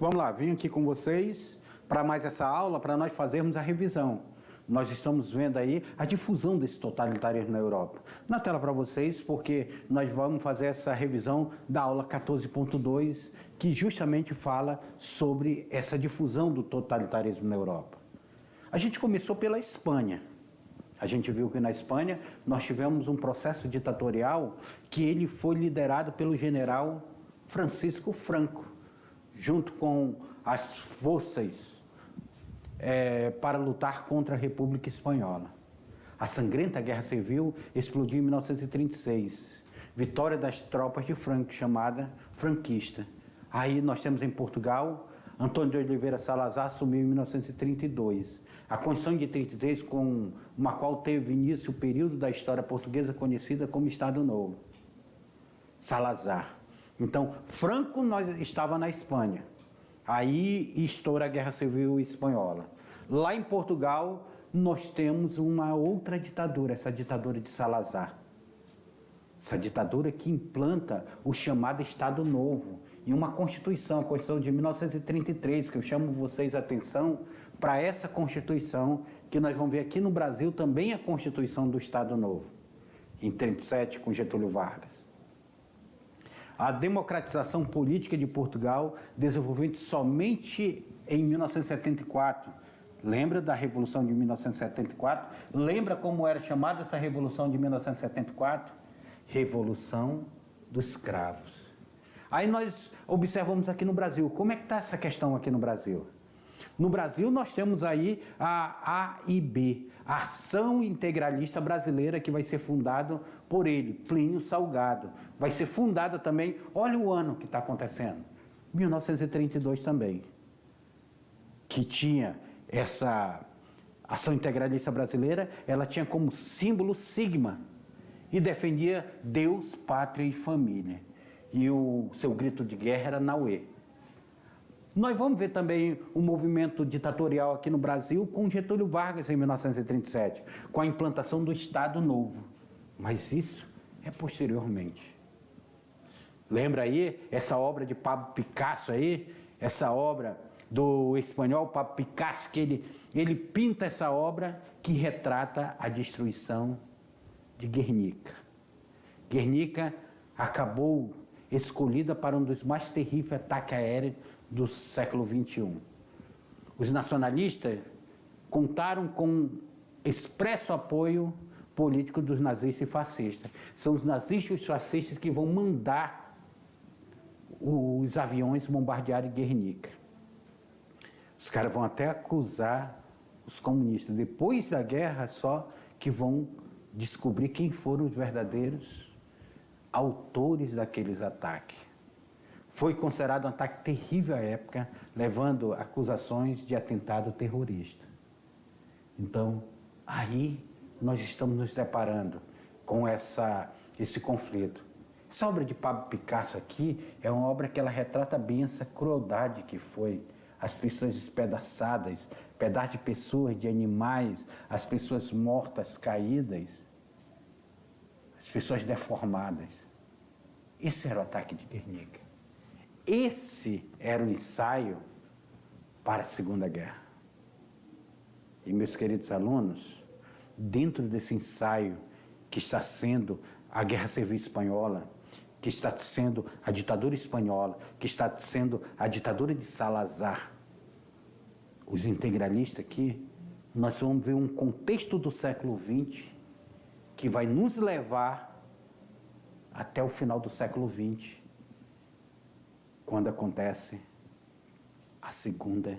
Vamos lá, vim aqui com vocês para mais essa aula, para nós fazermos a revisão. Nós estamos vendo aí a difusão desse totalitarismo na Europa. Na tela para vocês, porque nós vamos fazer essa revisão da aula 14.2, que justamente fala sobre essa difusão do totalitarismo na Europa. A gente começou pela Espanha. A gente viu que na Espanha nós tivemos um processo ditatorial que ele foi liderado pelo general Francisco Franco, junto com as forças para lutar contra a República Espanhola. A sangrenta Guerra Civil explodiu em 1936, vitória das tropas de Franco, chamada franquista. Aí nós temos em Portugal, Antônio de Oliveira Salazar assumiu em 1932. A Constituição de 33, com uma qual teve início o período da história portuguesa conhecida como Estado Novo. Salazar. Então, Franco estava na Espanha. Aí estoura a Guerra Civil Espanhola. Lá em Portugal, nós temos uma outra ditadura, essa ditadura de Salazar. Essa ditadura que implanta o chamado Estado Novo e uma Constituição, a Constituição de 1933, que eu chamo vocês a atenção para essa Constituição, que nós vamos ver aqui no Brasil também a Constituição do Estado Novo, em 37, com Getúlio Vargas. A democratização política de Portugal, desenvolvimento somente em 1974. Lembra da Revolução de 1974? Lembra como era chamada essa Revolução de 1974? Revolução dos Cravos. Aí nós observamos aqui no Brasil. Como é que está essa questão aqui no Brasil? No Brasil nós temos aí a AIB, a Ação Integralista Brasileira, que vai ser fundado por ele, Plínio Salgado. Vai ser fundada também, olha o ano que está acontecendo, 1932 também, que tinha essa Ação Integralista Brasileira, ela tinha como símbolo sigma e defendia Deus, Pátria e Família. E o seu grito de guerra era Nauê. Nós vamos ver também o movimento ditatorial aqui no Brasil com Getúlio Vargas em 1937, com a implantação do Estado Novo. Mas isso é posteriormente. Lembra aí essa obra de Pablo Picasso aí? Essa obra do espanhol Pablo Picasso, que ele pinta essa obra que retrata a destruição de Guernica. Guernica acabou escolhida para um dos mais terríveis ataques aéreos do século XXI. Os nacionalistas contaram com expresso apoio político dos nazistas e fascistas. São os nazistas e os fascistas que vão mandar os aviões bombardearem Guernica. Os caras vão até acusar os comunistas. Depois da guerra só que vão descobrir quem foram os verdadeiros autores daqueles ataques. Foi considerado um ataque terrível à época, levando acusações de atentado terrorista. Então, aí nós estamos nos deparando com esse conflito. Essa obra de Pablo Picasso aqui é uma obra que ela retrata bem essa crueldade que foi as pessoas despedaçadas, pedaços de pessoas, de animais, as pessoas mortas, caídas, as pessoas deformadas. Esse era o ataque de Guernica. Esse era o ensaio para a Segunda Guerra. E, meus queridos alunos, dentro desse ensaio que está sendo a Guerra Civil Espanhola, que está sendo a ditadura espanhola, que está sendo a ditadura de Salazar, os integralistas aqui, nós vamos ver um contexto do século XX que vai nos levar até o final do século XX, quando acontece a Segunda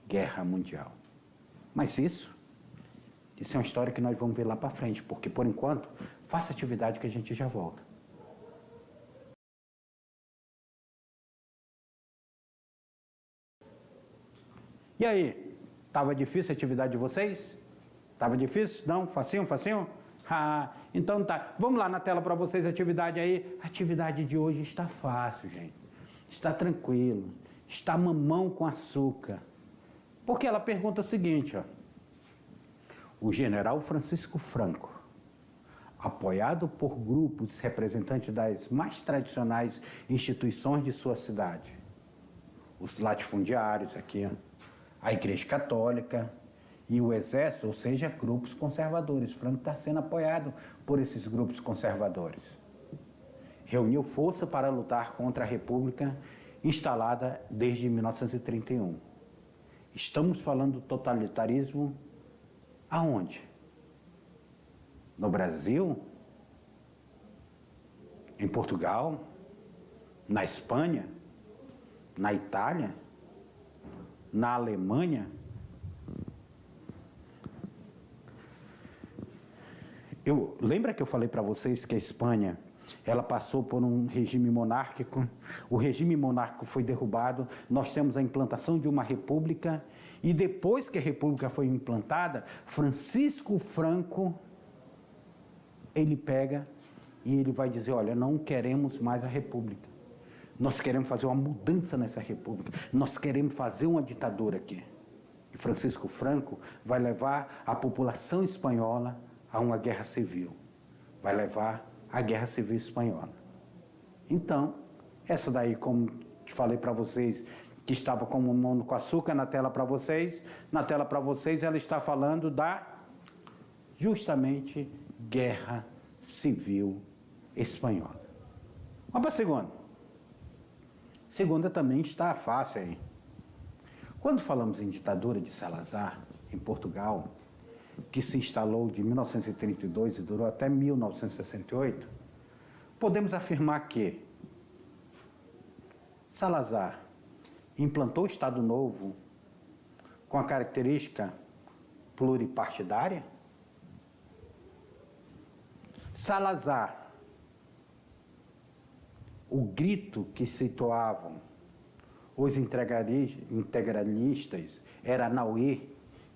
Guerra Mundial. Mas isso é uma história que nós vamos ver lá para frente, porque, por enquanto, faça atividade que a gente já volta. E aí, estava difícil a atividade de vocês? Estava difícil? Não? Facinho, facinho? Então tá. Vamos lá na tela para vocês a atividade aí. A atividade de hoje está fácil, gente. Está tranquilo. Está mamão com açúcar. Porque ela pergunta o seguinte, ó. O general Francisco Franco, apoiado por grupos representantes das mais tradicionais instituições de sua cidade, os latifundiários aqui, ó, a Igreja Católica e o Exército, ou seja, grupos conservadores. Franco está sendo apoiado por esses grupos conservadores. Reuniu força para lutar contra a República instalada desde 1931. Estamos falando do totalitarismo aonde? No Brasil? Em Portugal? Na Espanha? Na Itália? Na Alemanha? Lembra que eu falei para vocês que a Espanha, ela passou por um regime monárquico, o regime monárquico foi derrubado, nós temos a implantação de uma república, e depois que a república foi implantada, Francisco Franco, ele pega e ele vai dizer, olha, não queremos mais a república, nós queremos fazer uma mudança nessa república, nós queremos fazer uma ditadura aqui. E Francisco Franco vai levar a população espanhola a uma guerra civil, vai levar a Guerra Civil Espanhola. Então, essa daí, como falei para vocês, que estava como mono com açúcar na tela para vocês, ela está falando da, justamente, Guerra Civil Espanhola. Vamos para a segunda. Segunda também está fácil aí. Quando falamos em ditadura de Salazar, em Portugal, que se instalou de 1932 e durou até 1968, podemos afirmar que Salazar implantou o Estado Novo com a característica pluripartidária? Salazar, o grito que situavam os integralistas era Nauê,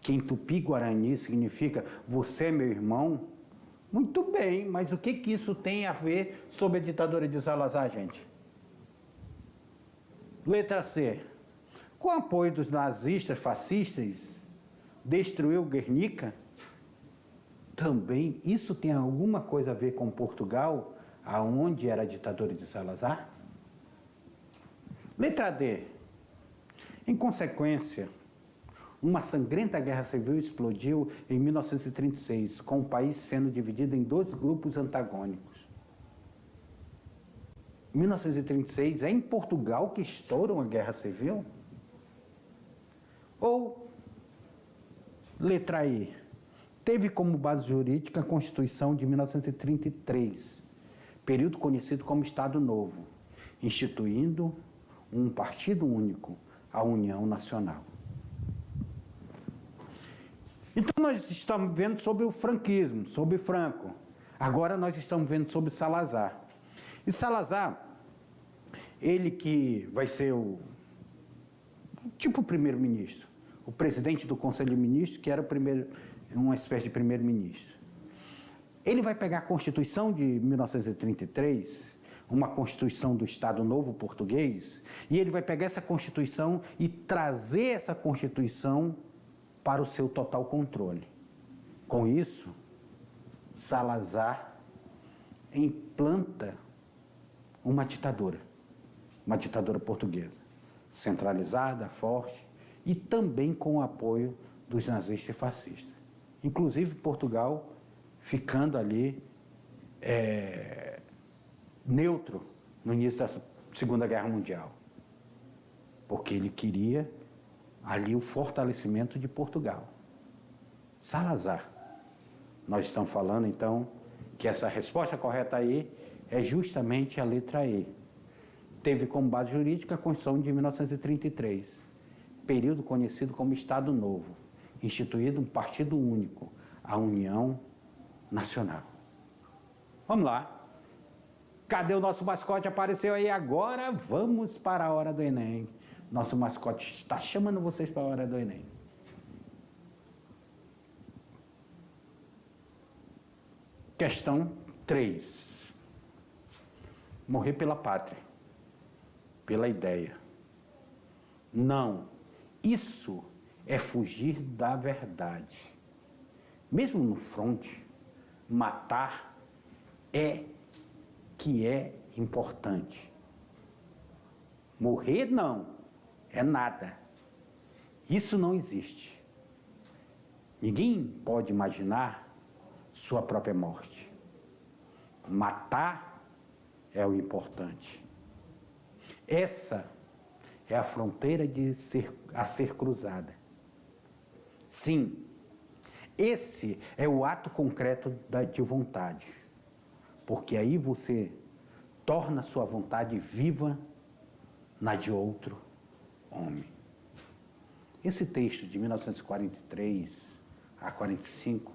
que em tupi-guarani significa você é meu irmão. Muito bem, mas o que isso tem a ver sobre a ditadura de Salazar, gente? Letra C. Com o apoio dos nazistas fascistas, destruiu Guernica? Também isso tem alguma coisa a ver com Portugal, aonde era a ditadura de Salazar? Letra D. Em consequência, uma sangrenta guerra civil explodiu em 1936, com o país sendo dividido em dois grupos antagônicos. 1936 é em Portugal que estoura uma guerra civil? Ou, letra E, teve como base jurídica a Constituição de 1933, período conhecido como Estado Novo, instituindo um partido único, a União Nacional. Então, nós estamos vendo sobre o franquismo, sobre Franco. Agora, nós estamos vendo sobre Salazar. E Salazar, ele que vai ser o primeiro-ministro, o presidente do Conselho de Ministros, que era uma espécie de primeiro-ministro. Ele vai pegar a Constituição de 1933, uma Constituição do Estado Novo português, e ele vai pegar essa Constituição e trazer essa Constituição para o seu total controle. Com isso, Salazar implanta uma ditadura portuguesa, centralizada, forte, e também com o apoio dos nazistas e fascistas. Inclusive Portugal ficando ali neutro no início da Segunda Guerra Mundial, porque ele queria ali o fortalecimento de Portugal. Salazar. Nós estamos falando, então, que essa resposta correta aí é justamente a letra E. Teve como base jurídica a Constituição de 1933, período conhecido como Estado Novo, instituído um partido único, a União Nacional. Vamos lá. Cadê o nosso mascote? Apareceu aí agora. Vamos para a hora do Enem. Nosso mascote está chamando vocês para a hora do Enem. Questão 3. Morrer pela pátria, pela ideia. Não. Isso é fugir da verdade. Mesmo no fronte, matar é importante. Morrer, não. é nada. Isso não existe. Ninguém pode imaginar sua própria morte. Matar é o importante. Essa é a fronteira a ser cruzada. Sim, esse é o ato concreto de vontade, porque aí você torna sua vontade viva na de outro homem. Esse texto de 1943 a 45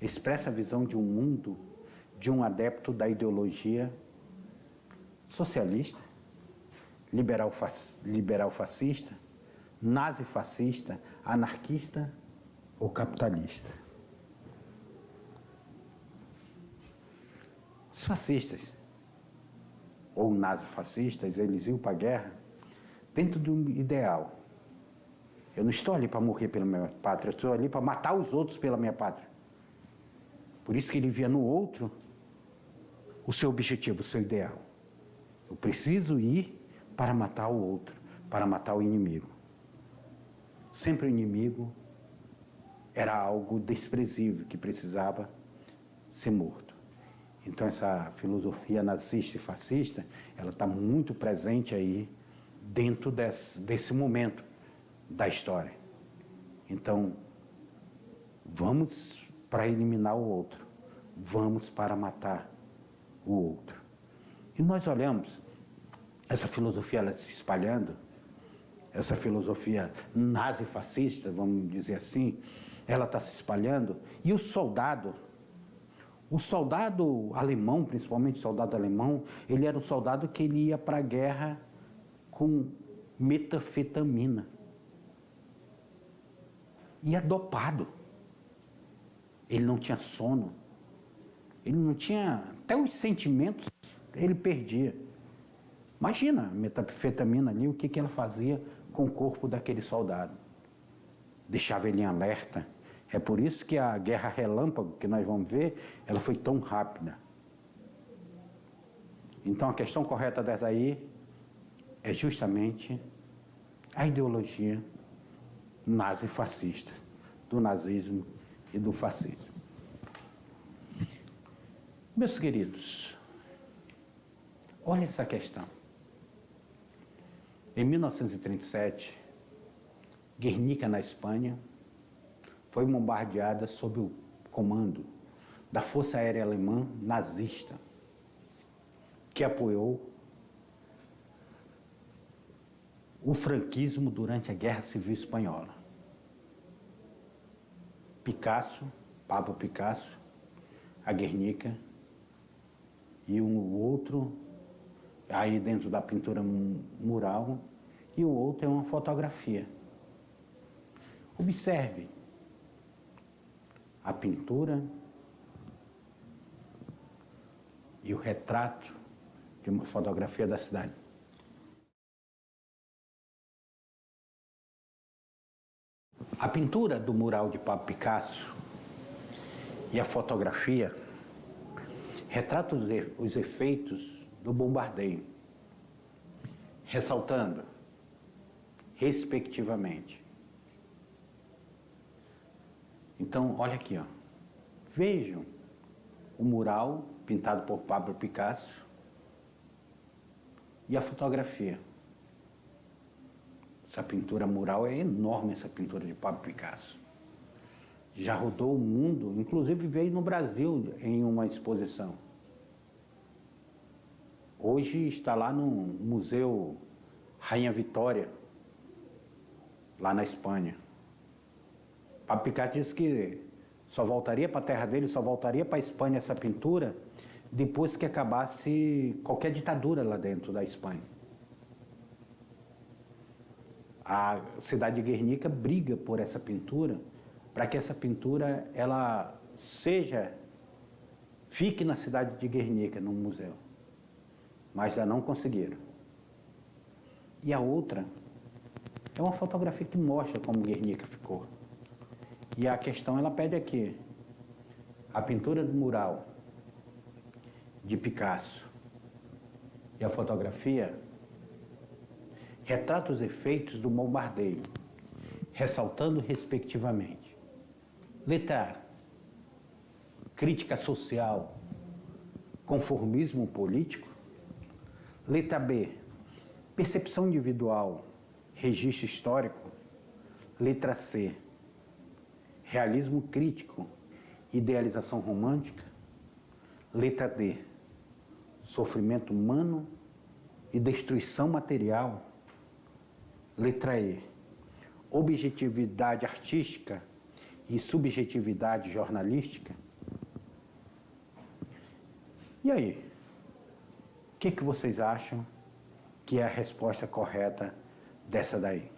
expressa a visão de um mundo de um adepto da ideologia socialista, liberal fascista, nazi-fascista, anarquista ou capitalista. Os fascistas ou nazifascistas, eles iam para a guerra dentro de um ideal. Eu não estou ali para morrer pela minha pátria, eu estou ali para matar os outros pela minha pátria. Por isso que ele via no outro o seu objetivo, o seu ideal. Eu preciso ir para matar o outro, para matar o inimigo. Sempre o inimigo era algo desprezível, que precisava ser morto. Então essa filosofia nazista e fascista, ela está muito presente aí dentro desse momento da história. Então, vamos para eliminar o outro, vamos para matar o outro. E nós olhamos essa filosofia ela se espalhando, essa filosofia nazi-fascista, vamos dizer assim, ela está se espalhando, e o soldado alemão, principalmente o soldado alemão, ele era um soldado que ele ia para a guerra com metanfetamina. Ia dopado. Ele não tinha sono. Ele não tinha... Até os sentimentos ele perdia. Imagina a metanfetamina ali, o que ela fazia com o corpo daquele soldado. Deixava ele em alerta. É por isso que a guerra relâmpago, que nós vamos ver, ela foi tão rápida. Então a questão correta dessa aí é justamente a ideologia nazi-fascista, do nazismo e do fascismo. Meus queridos, olha essa questão. Em 1937, Guernica, na Espanha, foi bombardeada sob o comando da Força Aérea Alemã nazista, que apoiou o franquismo durante a Guerra Civil Espanhola. Pablo Picasso, a Guernica, e um outro, aí dentro da pintura mural, e o outro é uma fotografia. Observe a pintura e o retrato de uma fotografia da cidade. A pintura do mural de Pablo Picasso e a fotografia retratam os efeitos do bombardeio, ressaltando, respectivamente. Então, olha aqui, ó. Vejam o mural pintado por Pablo Picasso e a fotografia. Essa pintura mural é enorme, essa pintura de Pablo Picasso. Já rodou o mundo, inclusive veio no Brasil em uma exposição. Hoje está lá no Museu Rainha Vitória, lá na Espanha. Pablo Picasso disse que só voltaria para a terra dele, só voltaria para a Espanha essa pintura depois que acabasse qualquer ditadura lá dentro da Espanha. A cidade de Guernica briga por essa pintura, para que essa pintura ela fique na cidade de Guernica, no museu. Mas já não conseguiram. E a outra é uma fotografia que mostra como Guernica ficou. E a questão, ela pede aqui, a pintura do mural de Picasso e a fotografia, retrata os efeitos do bombardeio, ressaltando respectivamente. Letra A, crítica social, conformismo político. Letra B, percepção individual, registro histórico. Letra C, realismo crítico, idealização romântica. Letra D, sofrimento humano e destruição material. Letra E, objetividade artística e subjetividade jornalística. E aí? O que vocês acham que é a resposta correta dessa daí?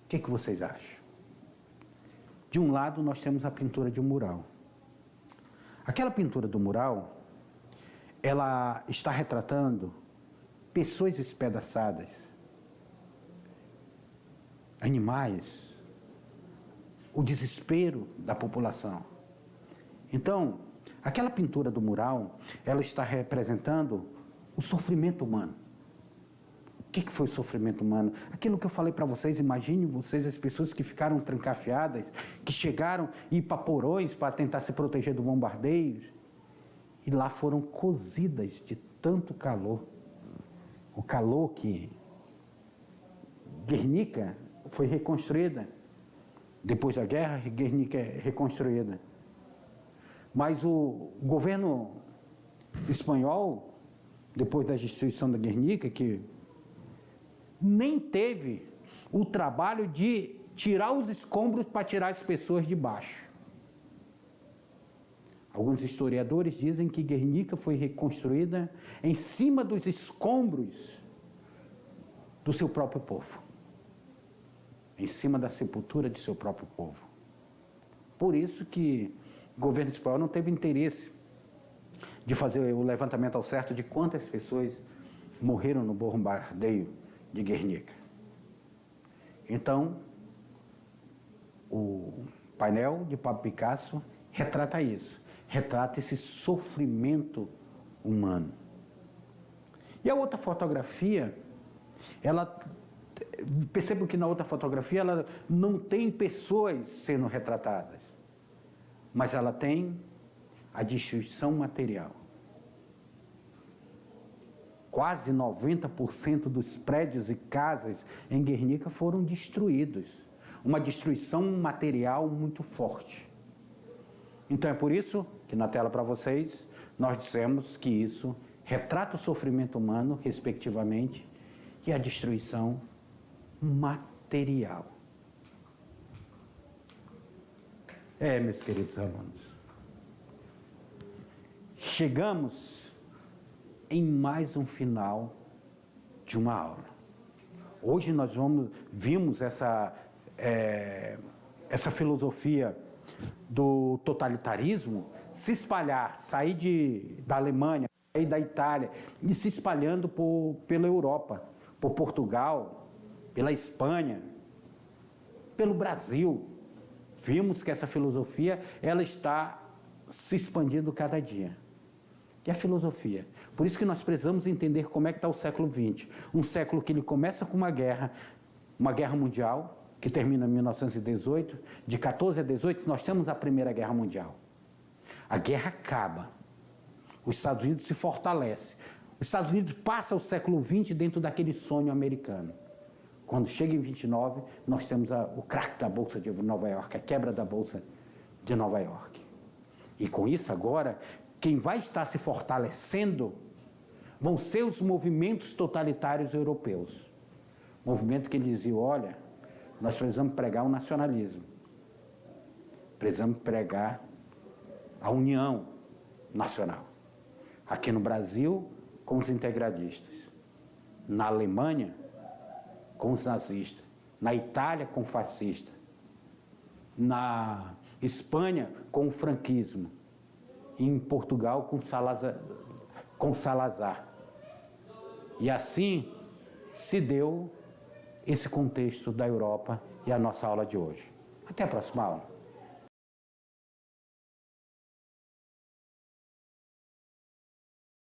O que vocês acham? De um lado, nós temos a pintura de um mural. Aquela pintura do mural, ela está retratando pessoas espedaçadas, animais, o desespero da população. Então, aquela pintura do mural, ela está representando o sofrimento humano. O que foi o sofrimento humano? Aquilo que eu falei para vocês, imagine vocês as pessoas que ficaram trancafiadas, que chegaram a ir para porões para tentar se proteger do bombardeio, e lá foram cozidas de tanto calor. O calor que Guernica foi reconstruída. Depois da guerra, Guernica é reconstruída. Mas o governo espanhol, depois da destruição da Guernica, que nem teve o trabalho de tirar os escombros para tirar as pessoas de baixo. Alguns historiadores dizem que Guernica foi reconstruída em cima dos escombros do seu próprio povo, em cima da sepultura de seu próprio povo. Por isso que o governo espanhol não teve interesse de fazer o levantamento ao certo de quantas pessoas morreram no bombardeio de Guernica. Então, o painel de Pablo Picasso retrata isso, retrata esse sofrimento humano. E a outra fotografia, percebo que na outra fotografia ela não tem pessoas sendo retratadas, mas ela tem a destruição material. Quase 90% dos prédios e casas em Guernica foram destruídos. Uma destruição material muito forte. Então é por isso que na tela para vocês nós dissemos que isso retrata o sofrimento humano, respectivamente, e a destruição material. Meus queridos alunos, chegamos em mais um final de uma aula. Hoje nós vimos essa filosofia do totalitarismo se espalhar, sair da Alemanha, sair da Itália e se espalhando pela Europa, por Portugal, pela Espanha, pelo Brasil. Vimos que essa filosofia ela está se expandindo cada dia. E a filosofia? Por isso que nós precisamos entender como é que está o século XX. Um século que ele começa com uma guerra mundial, que termina em 1918. De 14 a 18, nós temos a Primeira Guerra Mundial. A guerra acaba. Os Estados Unidos se fortalecem. Os Estados Unidos passa o século XX dentro daquele sonho americano. Quando chega em 29, nós temos o crack da Bolsa de Nova York, a quebra da Bolsa de Nova York. E com isso agora, quem vai estar se fortalecendo vão ser os movimentos totalitários europeus. Movimento que eles diziam, olha, nós precisamos pregar o nacionalismo. Precisamos pregar a união nacional. Aqui no Brasil, com os integralistas. Na Alemanha, com os nazistas. Na Itália, com o fascista. Na Espanha, com o franquismo. E em Portugal, com Salazar. E assim se deu esse contexto da Europa e a nossa aula de hoje. Até a próxima aula.